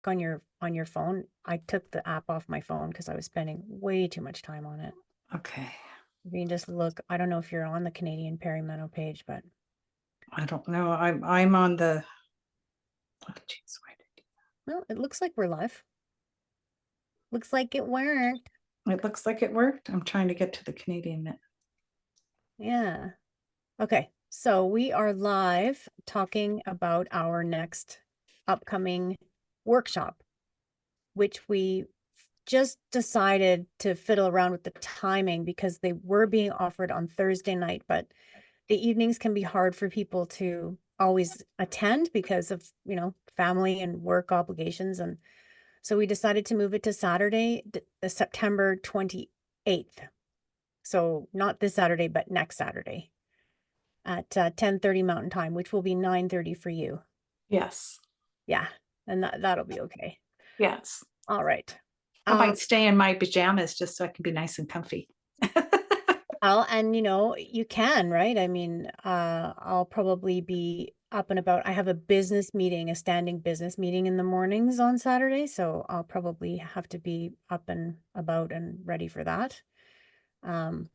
on your phone. I took the app off my phone because I was spending way too much time on it. Okay. You can just look. I don't know if you're on the Canadian Perimental page, but I don't know. I'm on the oh, geez, well, it looks like we're live. Looks like it worked. it looks like it worked. I'm trying to get to the Canadian Mint. Yeah. Okay. So we are live talking about our next upcoming workshop, which we just decided to fiddle around with the timing because they were being offered on Thursday night, but the evenings can be hard for people to always attend because of, family and work obligations. And so we decided to move it to Saturday, the September 28th. So not this Saturday, but next Saturday at 10:30 Mountain Time, which will be 9:30 for you. Yes. Yeah, and that'll be okay. Yes. All right. I Um, might stay in my pajamas just so I can be nice and comfy. and you can, right? I mean, I'll probably be up and about. I have a standing business meeting in the mornings on Saturday, so I'll probably have to be up and about and ready for that. Um,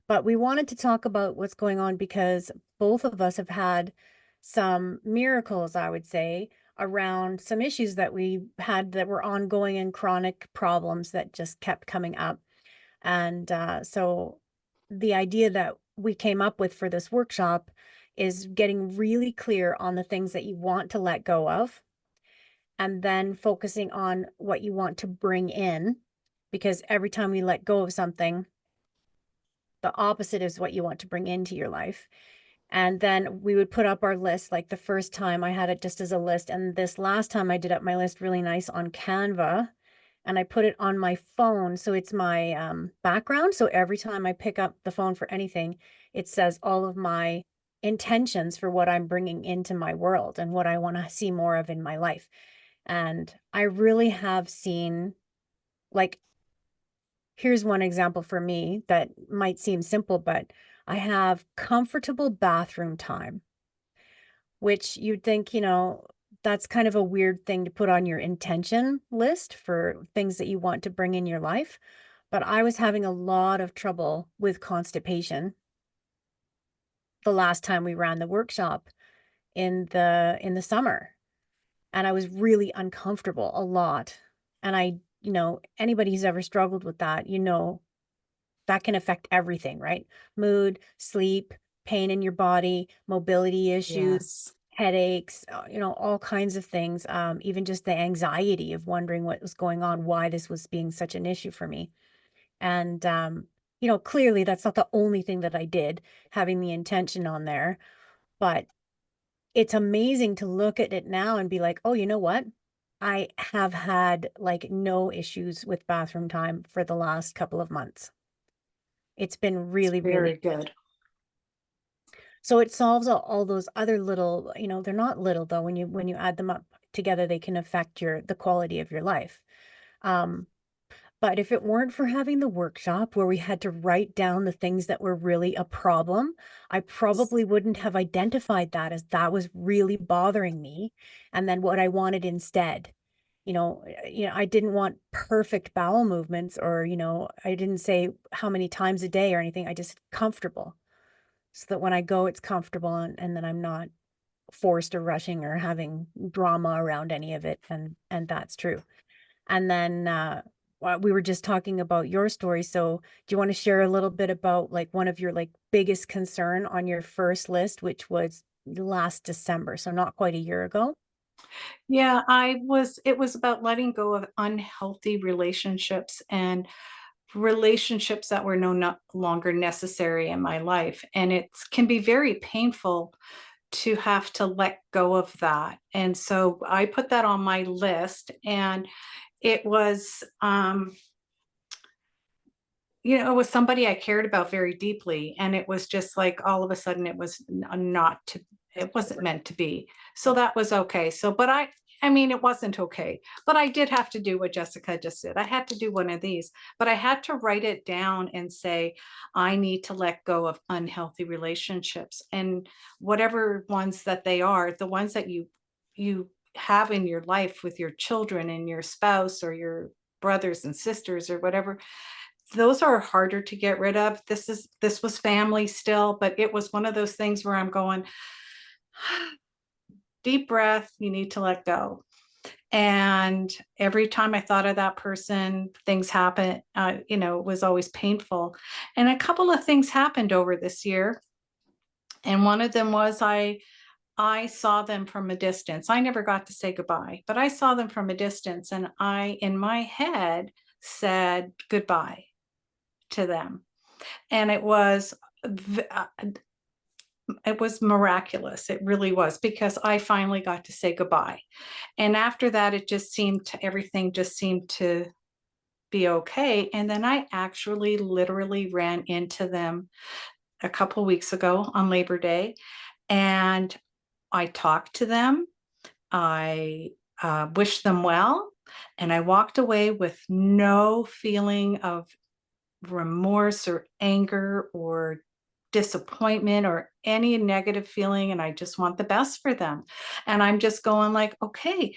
but we wanted to talk about what's going on because both of us have had some miracles, I would say, around some issues that we had that were ongoing and chronic problems that just kept coming up. And so the idea that we came up with for this workshop is getting really clear on the things that you want to let go of, and then focusing on what you want to bring in. Because every time we let go of something, the opposite is what you want to bring into your life. And then we would put up our list. Like the first time I had it just as a list, and this last time I did up my list really nice on Canva, and I put it on my phone. So it's my background. So every time I pick up the phone for anything, it says all of my intentions for what I'm bringing into my world and what I want to see more of in my life. And I really have seen, like, here's one example for me that might seem simple, but I have comfortable bathroom time, which you'd think, that's kind of a weird thing to put on your intention list for things that you want to bring in your life. But I was having a lot of trouble with constipation the last time we ran the workshop in the summer, and I was really uncomfortable a lot. And anybody who's ever struggled with that, that can affect everything, right? Mood, sleep, pain in your body, mobility issues, Yes. headaches, all kinds of things. Even just the anxiety of wondering what was going on, why this was being such an issue for me. And, clearly that's not the only thing that I did, having the intention on there, but it's amazing to look at it now and be like, oh, you know what? I have had like no issues with bathroom time for the last couple of months. It's been It's really, really. very good. So it solves all those other little, they're not little though. When you add them up together, they can affect the quality of your life. Um, but if it weren't for having the workshop where we had to write down the things that were really a problem, I probably wouldn't have identified that as that was really bothering me. And then what I wanted instead. I didn't want perfect bowel movements, or, I didn't say how many times a day or anything. I just comfortable, so that when I go, it's comfortable, and then I'm not forced or rushing or having drama around any of it. And that's true. And then we were just talking about your story. So do you want to share a little bit about like one of your like biggest concern on your first list, which was last December, so not quite a year ago? Yeah, it was about letting go of unhealthy relationships and relationships that were no longer necessary in my life. And it can be very painful to have to let go of that. And so I put that on my list, and it was, it was somebody I cared about very deeply. And it was just like all of a sudden it was not to, it wasn't meant to be. So that was okay. So, but I mean, it wasn't okay, but I did have to do what Jessica just did. I had to do one of these, but I had to write it down and say, I need to let go of unhealthy relationships, and whatever ones that they are, the ones that you have in your life with your children and your spouse or your brothers and sisters or whatever, those are harder to get rid of. This was family still, but it was one of those things where I'm going, deep breath, you need to let go. And every time I thought of that person, things happen, it was always painful. And a couple of things happened over this year. And one of them was I saw them from a distance. I never got to say goodbye, but I saw them from a distance and I, in my head, said goodbye to them. And it was miraculous. It really was, because I finally got to say goodbye. And after that, everything just seemed to be okay. And then I actually literally ran into them a couple weeks ago on Labor Day, and I talked to them. I wished them well, and I walked away with no feeling of remorse or anger or disappointment or any negative feeling. And I just want the best for them. And I'm just going like, okay.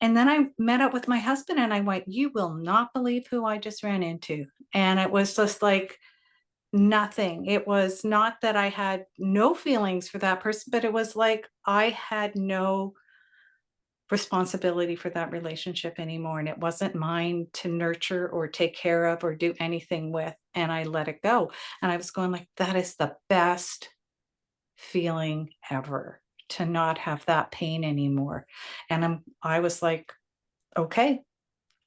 And then I met up with my husband and I went, you will not believe who I just ran into. And it was just like nothing. It was not that I had no feelings for that person, but it was like I had no responsibility for that relationship anymore. And it wasn't mine to nurture or take care of or do anything with. And I let it go. And I was going like, that is the best feeling ever, to not have that pain anymore. And I was like, okay,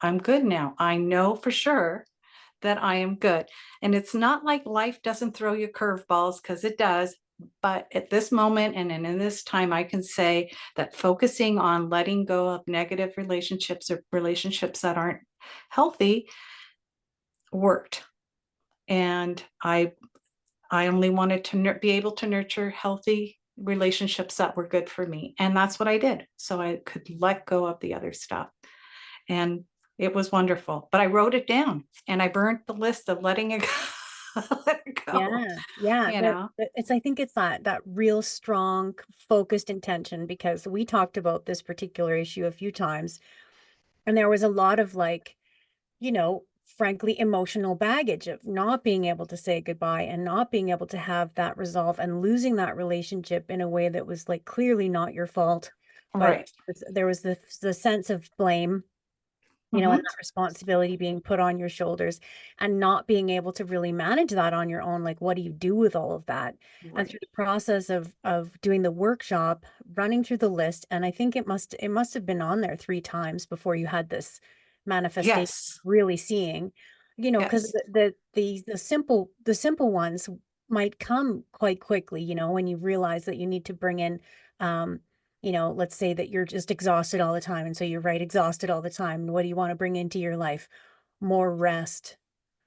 I'm good now. I know for sure that I am good. And it's not like life doesn't throw you curveballs, because it does. But at this moment and in this time, I can say that focusing on letting go of negative relationships or relationships that aren't healthy worked. And I only wanted to be able to nurture healthy relationships that were good for me. And that's what I did. So I could let go of the other stuff. And it was wonderful. But I wrote it down and I burnt the list of letting it go, let it go, Yeah, yeah, you know? it's I think it's that real strong, focused intention, because we talked about this particular issue a few times, and there was a lot of, like, frankly, emotional baggage of not being able to say goodbye and not being able to have that resolve and losing that relationship in a way that was, like, clearly not your fault, but Right. there was the sense of blame, and Mhm. that responsibility being put on your shoulders and not being able to really manage that on your own. Like, what do you do with all of that? And through Right. the process of doing the workshop, running through the list, and I think it must have been on there 3 times before you had this manifestation, Yes. really seeing, because Yes. the simple ones might come quite quickly, when you realize that you need to bring in, um, let's say that you're just exhausted all the time. And so you're right, exhausted all the time. What do you want to bring into your life? More rest,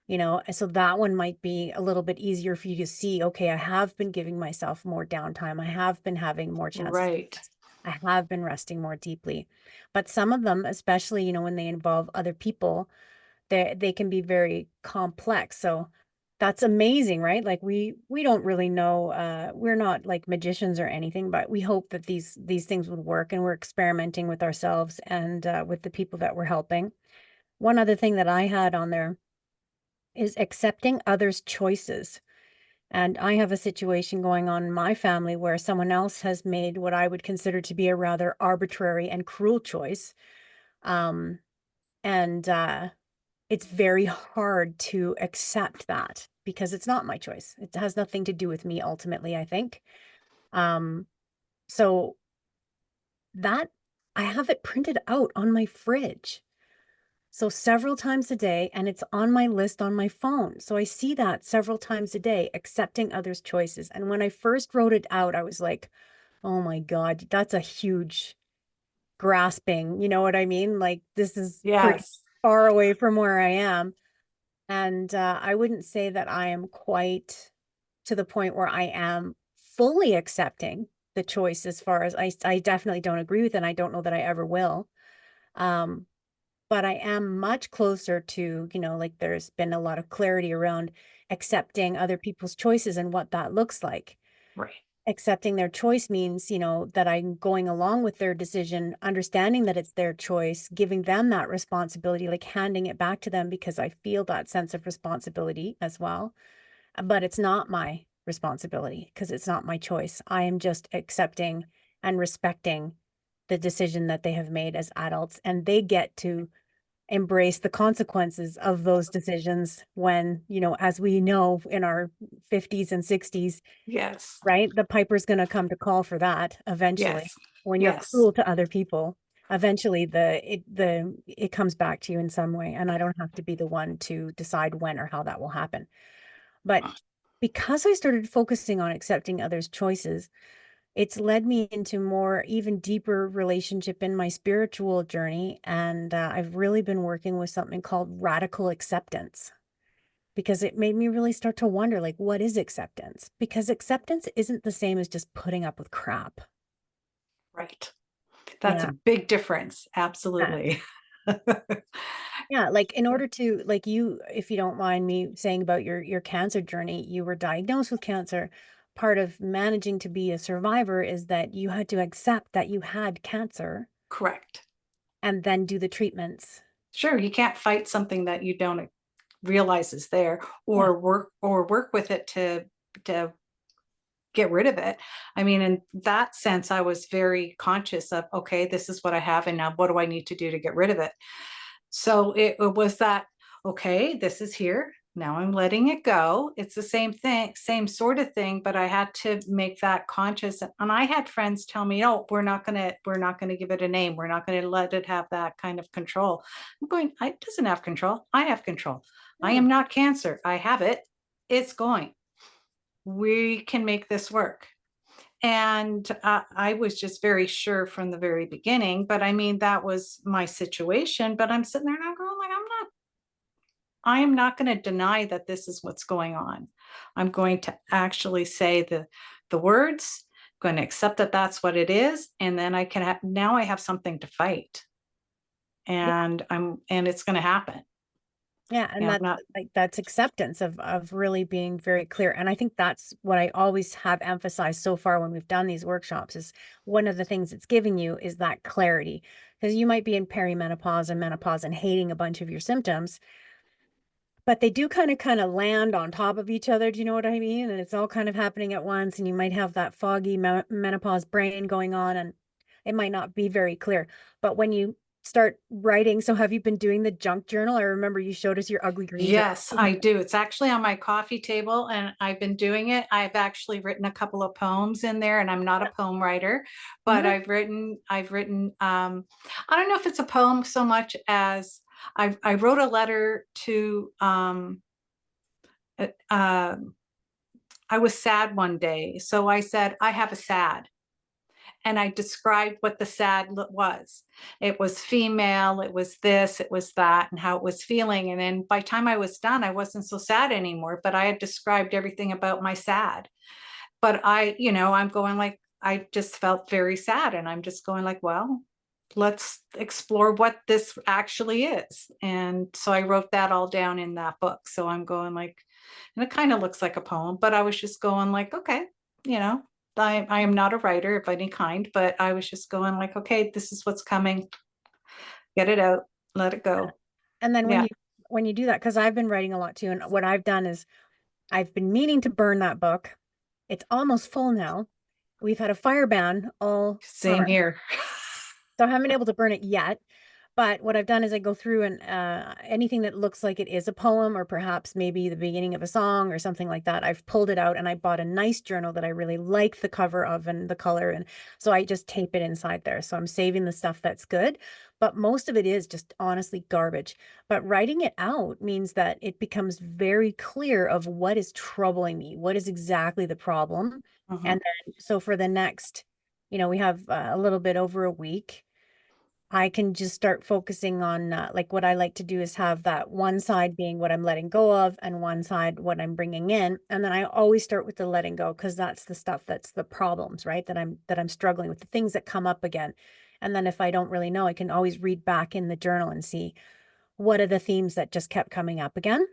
And so that one might be a little bit easier for you to see, okay, I have been giving myself more downtime. I have been having more chances to Right. rest. I have been resting more deeply. But some of them, especially, when they involve other people, they can be very complex. So that's amazing, right? Like we don't really know, we're not like magicians or anything, but we hope that these things would work, and we're experimenting with ourselves and with the people that we're helping. One other thing that I had on there is accepting others' choices. And I have a situation going on in my family where someone else has made what I would consider to be a rather arbitrary and cruel choice. Um, and It's very hard to accept that because it's not my choice. It has nothing to do with me ultimately, I think. Um, so that I have it printed out on my fridge. So several times a day, and it's on my list on my phone. So I see that several times a day, accepting others' choices. And when I first wrote it out, I was like, oh my God, that's a huge grasping. You know what I mean? Like, this is pretty Yes. far away from where I am. And I wouldn't say that I am quite to the point where I am fully accepting the choice, as far as I definitely don't agree with it. And I don't know that I ever will. Um, but I am much closer to, like there's been a lot of clarity around accepting other people's choices and what that looks like. Right. accepting their choice means, that I'm going along with their decision, understanding that it's their choice, giving them that responsibility, like handing it back to them because I feel that sense of responsibility as well. But it's not my responsibility because it's not my choice. I am just accepting and respecting the decision that they have made as adults, and they get to embrace the consequences of those decisions when, as we know, in our 50s and 60s, Yes. right? The piper's gonna come to call for that eventually. Yes. When you're Yes. cruel to other people, eventually it comes back to you in some way, and I don't have to be the one to decide when or how that will happen. But because I started focusing on accepting others' choices, it's led me into more even deeper relationship in my spiritual journey, and I've really been working with something called radical acceptance because it made me really start to wonder, like, what is acceptance? Because acceptance isn't the same as just putting up with crap. Right. That's a Yeah. big difference. Yeah. Absolutely. Yeah, like in order to, like, you, if you don't mind me saying about your cancer journey, you were diagnosed with cancer. Part of managing to be a survivor is that you had to accept that you had cancer Correct. and then do the treatments. Sure, you can't fight something that you don't realize is there, Yeah. or work with it to get rid of it. I mean, in that sense, I was very conscious of, okay, this is what I have, and now what do I need to do to get rid of it? So it was that, okay, this is here. Now I'm letting it go. It's the same thing, same sort of thing, but I had to make that conscious. And I had friends tell me, "Oh, we're not gonna give it a name. We're not gonna let it have that kind of control." I'm going, it doesn't have control. I have control. I Yeah. am not cancer. I have it. It's going. We can make this work. And I was just very sure from the very beginning. But I mean, that was my situation. But I'm sitting there and I'm going, like, I am not going to deny that this is what's going on. I'm going to actually say the words, going to accept that that's what it is, and then I can now I have something to fight, and it's going to happen. Yeah, and Yeah, I'm that's not. like that's acceptance of really being very clear. And I think that's what I always have emphasized so far when we've done these workshops is one of the things it's giving you is that clarity. Because you might be in perimenopause and menopause and hating a bunch of your symptoms, but they do kind of land on top of each other. Do you know what I mean? And it's all kind of happening at once, and you might have that foggy menopause brain going on, and it might not be very clear. But when you start writing, so have you been doing the junk journal? I remember you showed us your ugly green journal. Yes, I do. It's actually on my coffee table, and I've been doing it. I've actually written a couple of poems in there, and I'm not a poem writer, but Mhm. I've written, I don't know if it's a poem so much as I wrote a letter to, uh, um, I was sad one day. So I said, I have a sad. And I described what the sad was. It was female, it was this, it was that, and how it was feeling. And then by the time I was done, I wasn't so sad anymore, but I had described everything about my sad. But I'm going like, I just felt very sad. And I'm just going like, well, let's explore what this actually is. And so I wrote that all down in that book. So I'm going like, and it kind of looks like a poem, but I was just going like, okay, you know, I am not a writer of any kind, but I was just going like, okay, this is what's coming. Get it out, let it go. And then Yeah. when you do that, because I've been writing a lot too, and what I've done is I've been meaning to burn that book. It's almost full now. We've had a fire ban all Same summer, here. so I haven't been able to burn it yet. But what I've done is I go through and anything that looks like it is a poem or perhaps maybe the beginning of a song or something like that, I've pulled it out and I bought a nice journal that I really like the cover of and the color. And so I just tape it inside there. So I'm saving the stuff that's good, but most of it is just honestly garbage. But writing it out means that it becomes very clear of what is troubling me, what is exactly the problem. Mhm. And then so for the next, we have a little bit over a week. I can just start focusing on like what I like to do is have that one side being what I'm letting go of and one side what I'm bringing in. And then I always start with the letting go because that's the stuff that's the problems, right? That I'm struggling with, the things that come up again. And then if I don't really know, I can always read back in the journal and see what are the themes that just kept coming up again.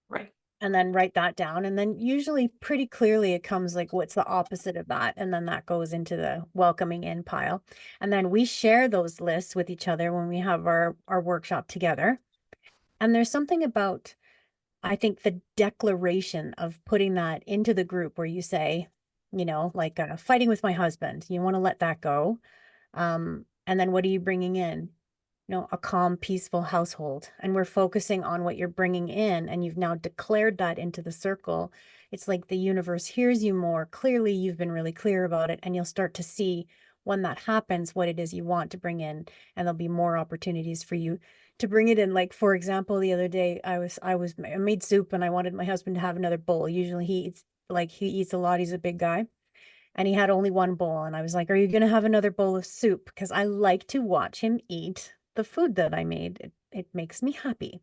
Right. and then write that down. And then usually pretty clearly it comes like, what's the opposite of that? And then that goes into the welcoming in pile. And then we share those lists with each other when we have our workshop together. And there's something about, I think, the declaration of putting that into the group where you say, like fighting with my husband, you want to let that go. And then what are you bringing in? A calm, peaceful household. And we're focusing on what you're bringing in, and you've now declared that into the circle. It's like the universe hears you more clearly. You've been really clear about it, and you'll start to see when that happens what it is you want to bring in, and there'll be more opportunities for you to bring it in. Like, for example, the other day I made soup and I wanted my husband to have another bowl. Usually he eats a lot. He's a big guy, and he had only one bowl. And I was like, are you going to have another bowl of soup? Because I like to watch him eat the food that I made. It makes me happy.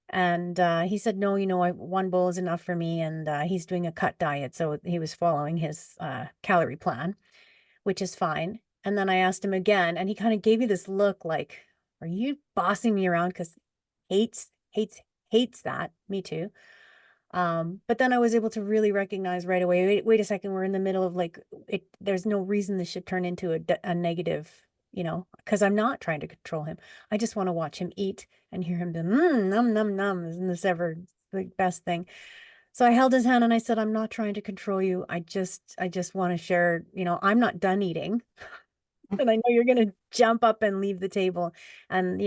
And he said, no, one bowl is enough for me. And he's doing a cut diet. So he was following his calorie plan, which is fine. And then I asked him again, and he kind of gave me this look like, are you bossing me around? Because hates, hates, hates that. Me too. But then I was able to really recognize right away, wait a second, we're in the middle of like it, there's no reason this should turn into a negative, because I'm not trying to control him. I just want to watch him eat and hear him be, num, num, num. Isn't this ever the best thing? So I held his hand and I said, I'm not trying to control you. I just want to share, I'm not done eating. And I know you're going to jump up and leave the table. And,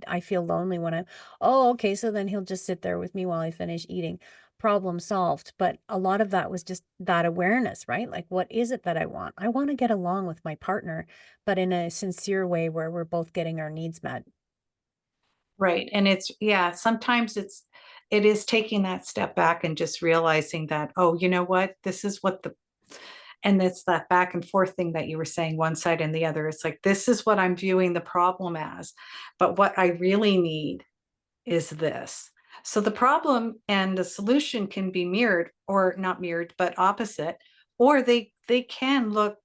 I feel lonely when oh, okay. So then he'll just sit there with me while I finish eating. Problem solved. But a lot of that was just that awareness, right? Like, what is it that I want? I want to get along with my partner, but in a sincere way where we're both getting our needs met. Right. And yeah, sometimes it is taking that step back and just realizing that, oh, you know what, this is what and it's that back and forth thing that you were saying, one side and the other. It's like, this is what I'm viewing the problem as, but what I really need is this. So the problem and the solution can be mirrored, or not mirrored, but opposite, or they can look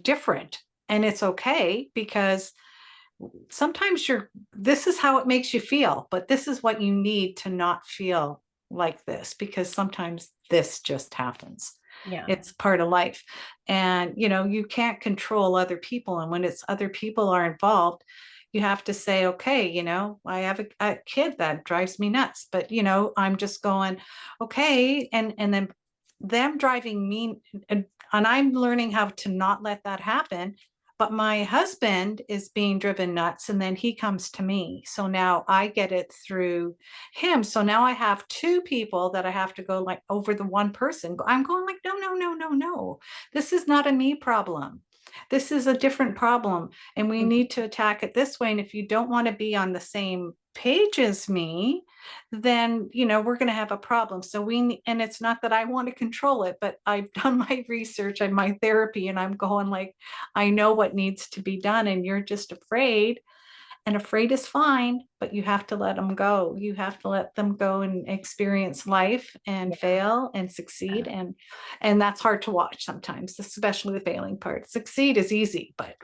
different. And it's okay, because sometimes this is how it makes you feel, but this is what you need to not feel like this, because sometimes this just happens. Yeah. It's part of life. And you can't control other people, and when it's other people are involved, you have to say, okay, I have a kid that drives me nuts, but I'm just going, okay, and then them driving me, and I'm learning how to not let that happen. But my husband is being driven nuts, and then he comes to me. So now I get it through him. So now I have two people that I have to go like over the one person. I'm going like, no, no, no, no, no. This is not a me problem. This is a different problem. And we Mhm. need to attack it this way. And if you don't want to be on the same page as me, then we're going to have a problem. So and it's not that I want to control it, but I've done my research and my therapy, and I'm going like, I know what needs to be done, and you're just afraid. And afraid is fine, but you have to let them go. You have to let them go and experience life and Yeah. fail and succeed. And that's hard to watch sometimes, especially the failing part. Succeed is easy, but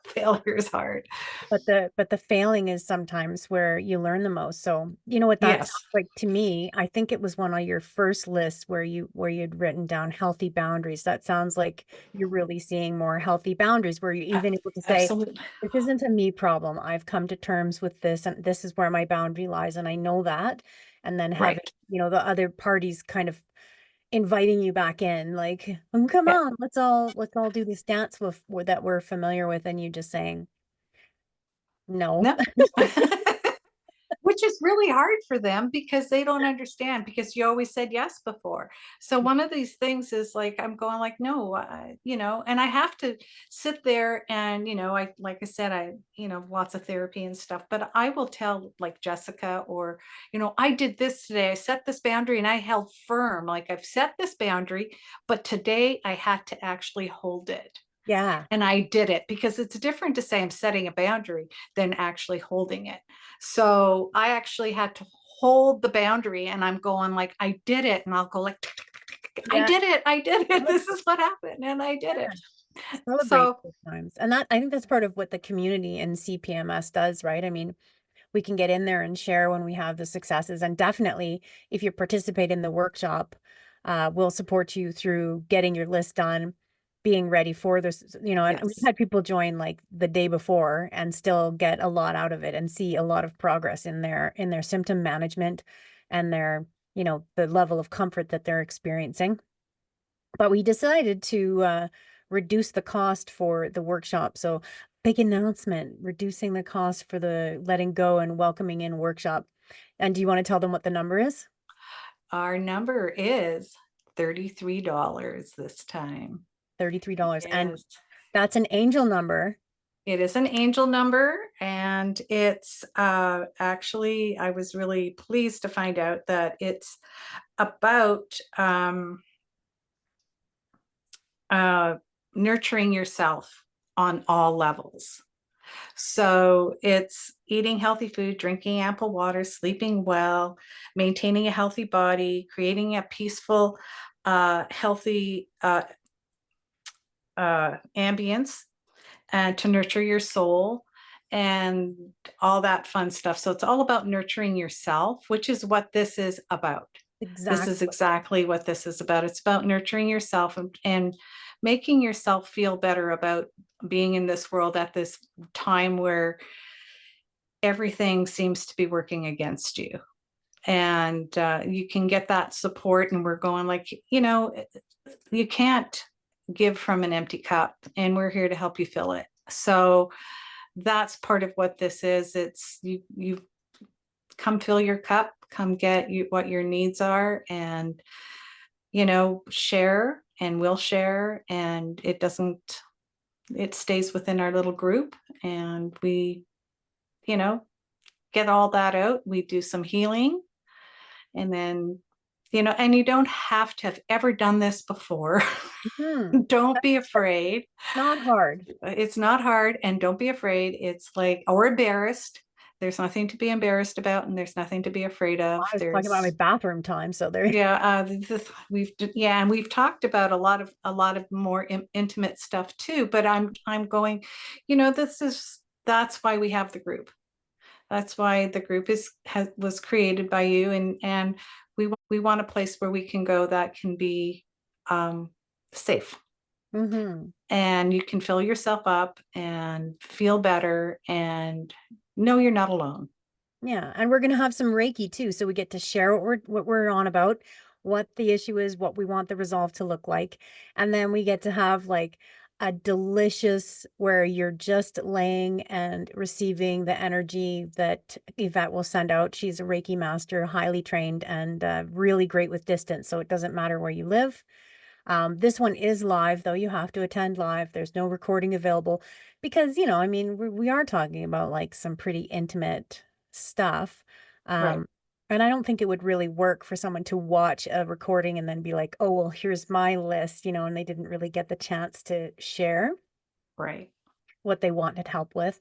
failure is hard. But the failing is sometimes where you learn the most. So you know what that Yes, sounds like to me? I think it was one of your first lists where you'd written down healthy boundaries. That sounds like you're really seeing more healthy boundaries where you're even able to say, absolutely. this isn't a me problem. I've come to terms with this, and this is where my boundary lies, and I know that. And then having, Right. the other parties kind of inviting you back in, like, come Yeah. on, let's all do this dance that we're familiar with, and you just saying no. No. Which is really hard for them, because they don't understand, because you always said yes before. So one of these things is like, I'm going like, no, and I have to sit there and, like I said, lots of therapy and stuff, but I will tell like Jessica, or, I did this today. I set this boundary and I held firm. Like, I've set this boundary, but today I had to actually hold it. Yeah. And I did it, because it's different to say I'm setting a boundary than actually holding it. So I actually had to hold the boundary, and I'm going like, I did it. And I'll go like, I Yeah. did it. I did it. This is what happened. And I did Yeah. it. Celebrate So those times. And that, I think that's part of what the community in CPMS does, right? I mean, we can get in there and share when we have the successes. And definitely, if you participate in the workshop, we'll support you through getting your list done, being ready for this, and we've Yes. had people join like the day before and still get a lot out of it and see a lot of progress in their symptom management and their, the level of comfort that they're experiencing. But we decided to reduce the cost for the workshop. So, big announcement, reducing the cost for the letting go and welcoming in workshop. And do you want to tell them what the number is? Our number is $33 this time. $33. And Yes. that's an angel number. It is an angel number, and it's actually, I was really pleased to find out that it's about uh, nurturing yourself on all levels. So it's eating healthy food, drinking ample water, sleeping well, maintaining a healthy body, creating a peaceful, healthy ambience, and to nurture your soul and all that fun stuff. So it's all about nurturing yourself, which is what this is about. This is Exactly. exactly what this is about. It's about nurturing yourself and making yourself feel better about being in this world at this time where everything seems to be working against you. And you can get that support. And we're going like, you can't give from an empty cup, and we're here to help you fill it. So that's part of what this is. It's you come fill your cup, come get you what your needs are, and share, and we'll share. And it stays within our little group, and we, you know, get all that out. We do some healing, and then, and you don't have to have ever done this before. Mhm. Don't be afraid. Not hard. It's not hard, and don't be afraid. It's like, or embarrassed. There's nothing to be embarrassed about, and there's nothing to be afraid of. I was talking about my There's bathroom time, so there. Yeah, and we've talked about a lot of more intimate stuff too. But I'm going, that's why we have the group. That's why the group was created by you, and we want a place where we can go that can be safe, Hmm. and you can fill yourself up and feel better and know you're not alone. Yeah, and we're gonna have some Reiki too, so we get to share what we're on about, what the issue is, what we want the resolve to look like, and then we get to have like a delicious where you're just laying and receiving the energy that Yvette will send out. She's a Reiki master, highly trained, and really great with distance, so it doesn't matter where you live. This one is live, though you have to attend live. There's no recording available because, I mean, we are talking about like some pretty intimate stuff. Right, Um, and I don't think it would really work for someone to watch a recording and then be like, oh, well, here's my list, and they didn't really get the chance to share right, what they wanted help with.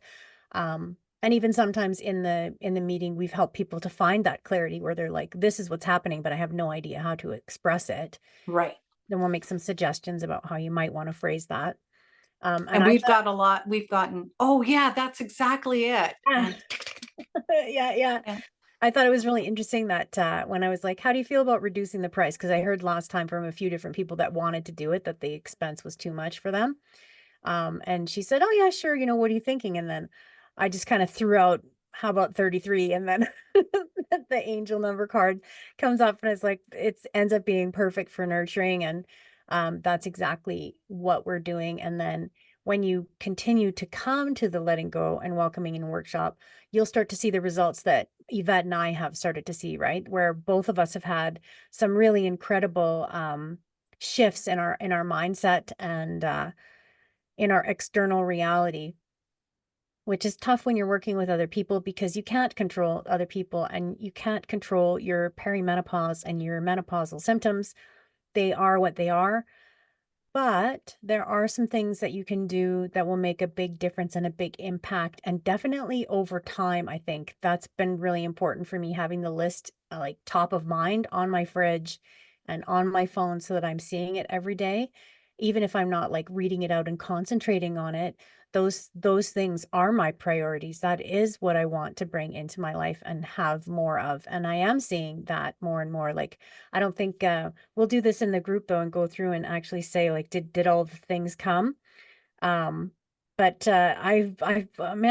And even sometimes in the meeting, we've helped people to find that clarity where they're like, this is what's happening, but I have no idea how to express it. right. Then we'll make some suggestions about how you might want to phrase that. And And I we've gotten, oh yeah, that's exactly it. thought, And yeah, yeah. yeah, I thought it was really interesting that when I was like, how do you feel about reducing the price? Because I heard last time from a few different people that wanted to do it, that the expense was too much for them. And she said, oh, yeah, sure. What are you thinking? And then I just kind of threw out, how about 33? And then the angel number card comes up and it's like, it ends up being perfect for nurturing. And that's exactly what we're doing. And then when you continue to come to the letting go and welcoming in workshop, you'll start to see the results that Yvette and I have started to see, right? Where both of us have had some really incredible shifts in our mindset and in our external reality, which is tough when you're working with other people because you can't control other people and you can't control your perimenopause and your menopausal symptoms. They are what they are. But there are some things that you can do that will make a big difference and a big impact. And definitely over time, I think that's been really important for me having the list like top of mind on my fridge and on my phone so that I'm seeing it every day, even if I'm not like reading it out and concentrating on it. those things are my priorities. That is what I want to bring into my life and have more of. And I am seeing that more and more. Like, I don't think we'll do this in the group though and go through and actually say like, did all the things come? Um, but man,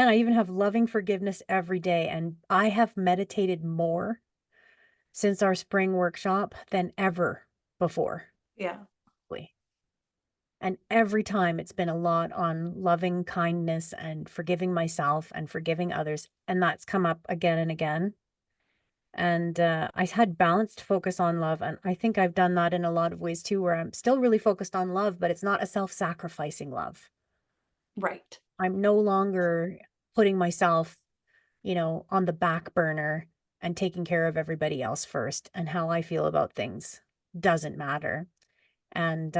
I even have loving forgiveness every day, and I have meditated more since our spring workshop than ever before. Yeah. And every time it's been a lot on loving kindness and forgiving myself and forgiving others. And that's come up again and again. And I had balanced focus on love. And I think I've done that in a lot of ways too, where I'm still really focused on love, but it's not a self-sacrificing love. Right. I'm no longer putting myself, on the back burner and taking care of everybody else first. And how I feel about things doesn't matter. And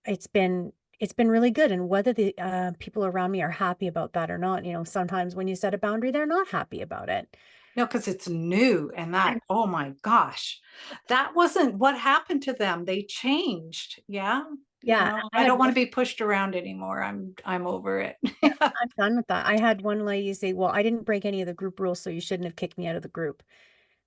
it's been it's been really good. And whether the people around me are happy about that or not, sometimes when you set a boundary, they're not happy about it. No, because it's new and that, And oh my gosh, that wasn't what happened to them. They changed. Yeah. yeah, I I had don't want one. to be pushed around anymore. I'm over it. Yeah, I'm done with that. I had one lady say, "Well, I didn't break any of the group rules, so you shouldn't have kicked me out of the group."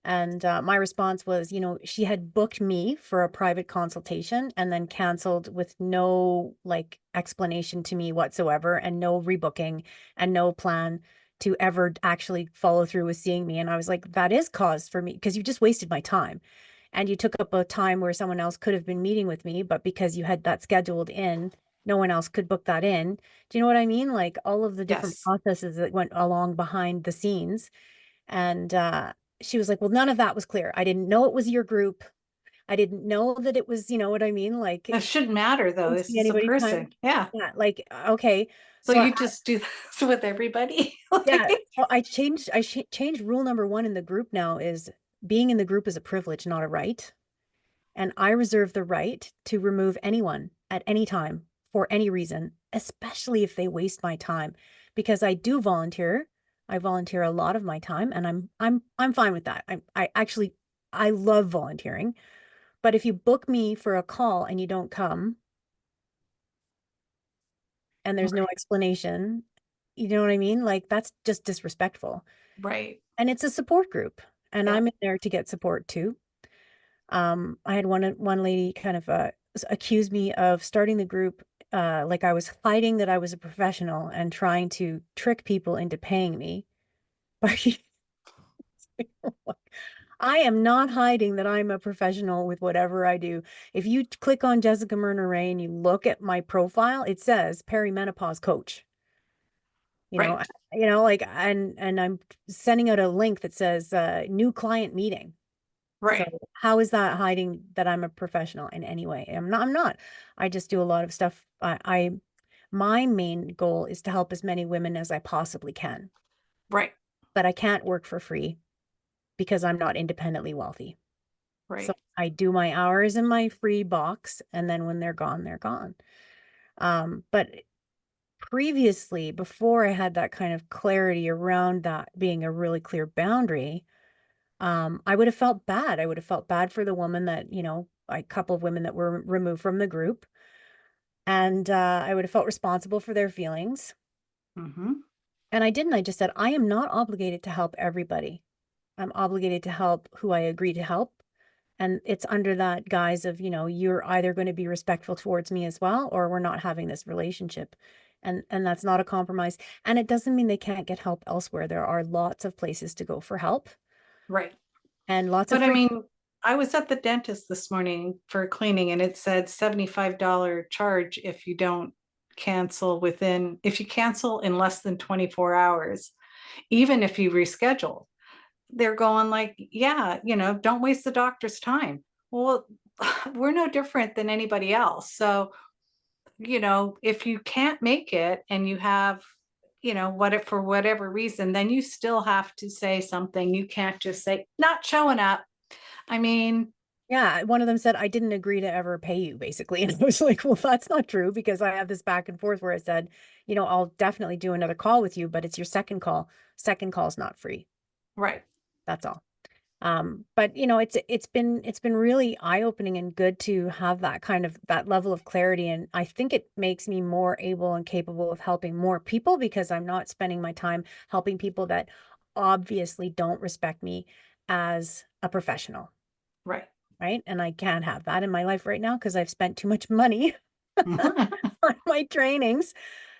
And my response was, she had booked me for a private consultation and then canceled with no like explanation to me whatsoever, and no rebooking and no plan to ever actually follow through with seeing me. And I was like, that is cause for me because you just wasted my time. And you took up a time where someone else could have been meeting with me, but because you had that scheduled in, no one else could book that in. Do you know what I mean? Like all of the different Yes. processes that went along behind the scenes. And she was like, "Well, none of that was clear. I didn't know it was your group. I didn't know that it was, you know what I mean? Like, It shouldn't matter though. This wasting is a anybody's person. time." Yeah. Yeah, like, okay. So So you just do this with everybody. yeah, Like, well, I changed rule number one in the group now is being in the group is a privilege, not a right. And I reserve the right to remove anyone at any time for any reason, especially if they waste my time, because I do volunteer. I volunteer a lot of my time, and I'm fine with that. I love volunteering. But if you book me for a call and you don't come and there's no explanation, you know what I mean? Like that's just disrespectful. right. And it's a support group, and Yeah. I'm in there to get support too. I had one lady kind of accuse me of starting the group like I was hiding that I was a professional and trying to trick people into paying me. But I am not hiding that I'm a professional with whatever I do. If you click on Jessica Myrna Ray and you look at my profile, it says perimenopause coach. You know, Right. like and I'm sending out a link that says new client meeting. So Right. how is that hiding that I'm a professional in any way? I'm not. I just do a lot of stuff. My main goal is to help as many women as I possibly can, Right. but I can't work for free because I'm not independently wealthy. So Right. I do my hours in my free box, and then when they're gone, they're gone. But previously, before I had that kind of clarity around that being a really clear boundary, I would have felt bad. I would have felt bad for the woman that, a couple of women that were removed from the group. And I would have felt responsible for their feelings. Hmm. And I didn't. I just said, I am not obligated to help everybody. I'm obligated to help who I agree to help. And it's under that guise of, you're either going to be respectful towards me as well, or we're not having this relationship. And that's not a compromise. And it doesn't mean they can't get help elsewhere. There are lots of places to go for help Right. and lots of But I free. mean, I was at the dentist this morning for cleaning and it said $75 charge if you don't cancel if you cancel in less than 24 hours, even if you reschedule. They're going like, yeah, don't waste the doctor's time. Well, we're no different than anybody else. So, if you can't make it and you have, what if for whatever reason, then you still have to say something. You can't just say, not showing up. I mean, Yeah, one of them said, "I didn't agree to ever pay you," basically. And I was like, "Well, that's not true because I have this back and forth where it said, I'll definitely do another call with you, but it's your second call. Second call's not free. right. That's all." But you know, it's been really eye-opening and good to have that kind of that level of clarity. And I think it makes me more able and capable of helping more people because I'm not spending my time helping people that obviously don't respect me as a professional, Right. right? And I can't have that in my life right now because I've spent too much money on my trainings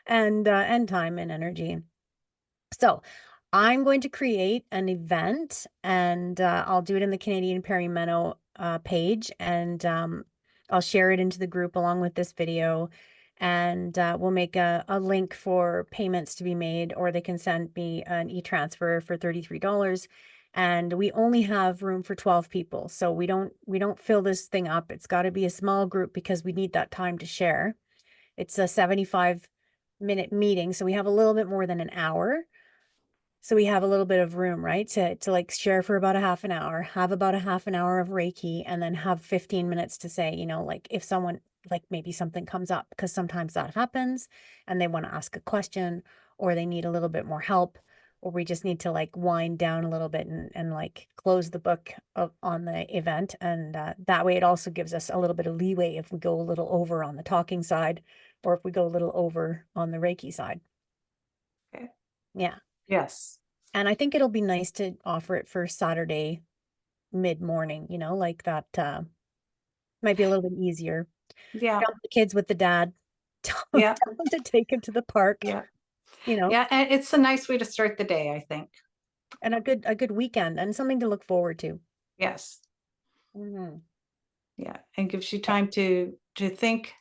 and time and energy. So I'm going to create an event and I'll do it in the Canadian Perimeno page and I'll share it into the group along with this video. And we'll make a link for payments to be made, or they can send me an e-transfer for $33. And we only have room for 12 people. So we don't fill this thing up. It's got to be a small group because we need that time to share. It's a 75-minute meeting, so we have a little bit more than an hour. So we have a little bit of room, right? To like share for about a half an hour, have about a half an hour of Reiki, and then have 15 minutes to say, like if someone, like maybe something comes up, because sometimes that happens and they want to ask a question or they need a little bit more help, or we just need to like wind down a little bit and like close the book on the event. And that way it also gives us a little bit of leeway if we go a little over on the talking side or if we go a little over on the Reiki side. Okay. Yeah. Yes. And I think it'll be nice to offer it for Saturday mid-morning, like that might be a little bit easier. Yeah. Dump the kids with the dad. Tell Yeah. them to take him to the park, Yeah. Yeah. And it's a nice way to start the day, I think. and a good weekend and something to look forward to. Yes. Mhm. Yeah. And gives you Yeah. time to think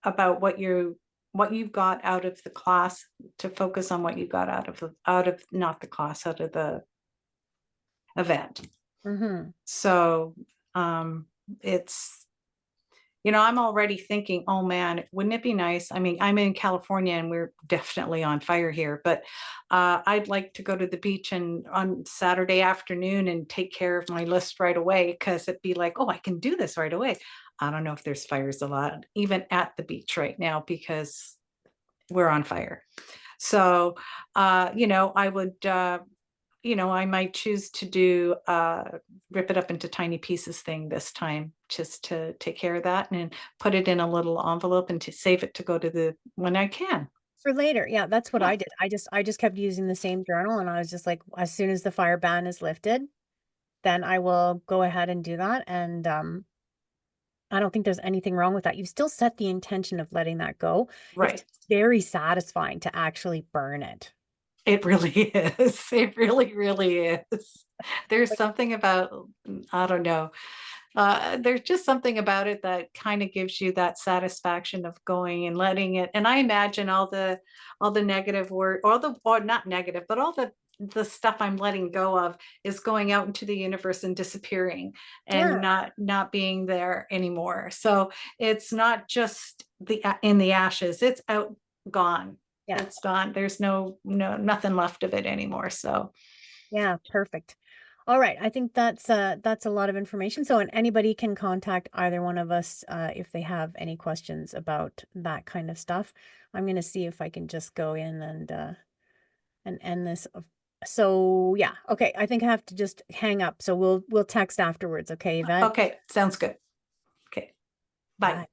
about what you've got out of the class, to focus on what you got out of not the class, out of the event. Mhm. So it's, I'm already thinking, oh man, wouldn't it be nice? I mean, I'm in California and we're definitely on fire here, but I'd like to go to the beach and on Saturday afternoon and take care of my list right away, because it'd be like, oh, I can do this right away. I don't know if there's fires a lot, even at the beach right now, because we're on fire. So, I would, I might choose to do rip it up into tiny pieces thing this time, just to take care of that and put it in a little envelope and to save it to go to the when I can. For later. Yeah, that's what Yeah. I did. I just kept using the same journal and I was just like, as soon as the fire ban is lifted, then I will go ahead and do that. And I don't think there's anything wrong with that. You still set the intention of letting that go. It's Right. very satisfying to actually burn it. It really is. It really, really is. There's Like, something about, I don't know. There's just something about it that kind of gives you that satisfaction of going and letting it. And I imagine all the negative word, or not negative, but all the stuff I'm letting go of is going out into the universe and disappearing yeah, and not being there anymore. So it's not just in the ashes, it's out, gone. yeah, It's gone. There's nothing left of it anymore. So yeah, perfect. All right, I think that's a lot of information. So, and anybody can contact either one of us if they have any questions about that kind of stuff. I'm gonna see if I can just go in and end this. So yeah, okay. I think I have to just hang up. So we'll text afterwards. Okay, Yvette. okay, sounds good. Okay. Bye. Bye.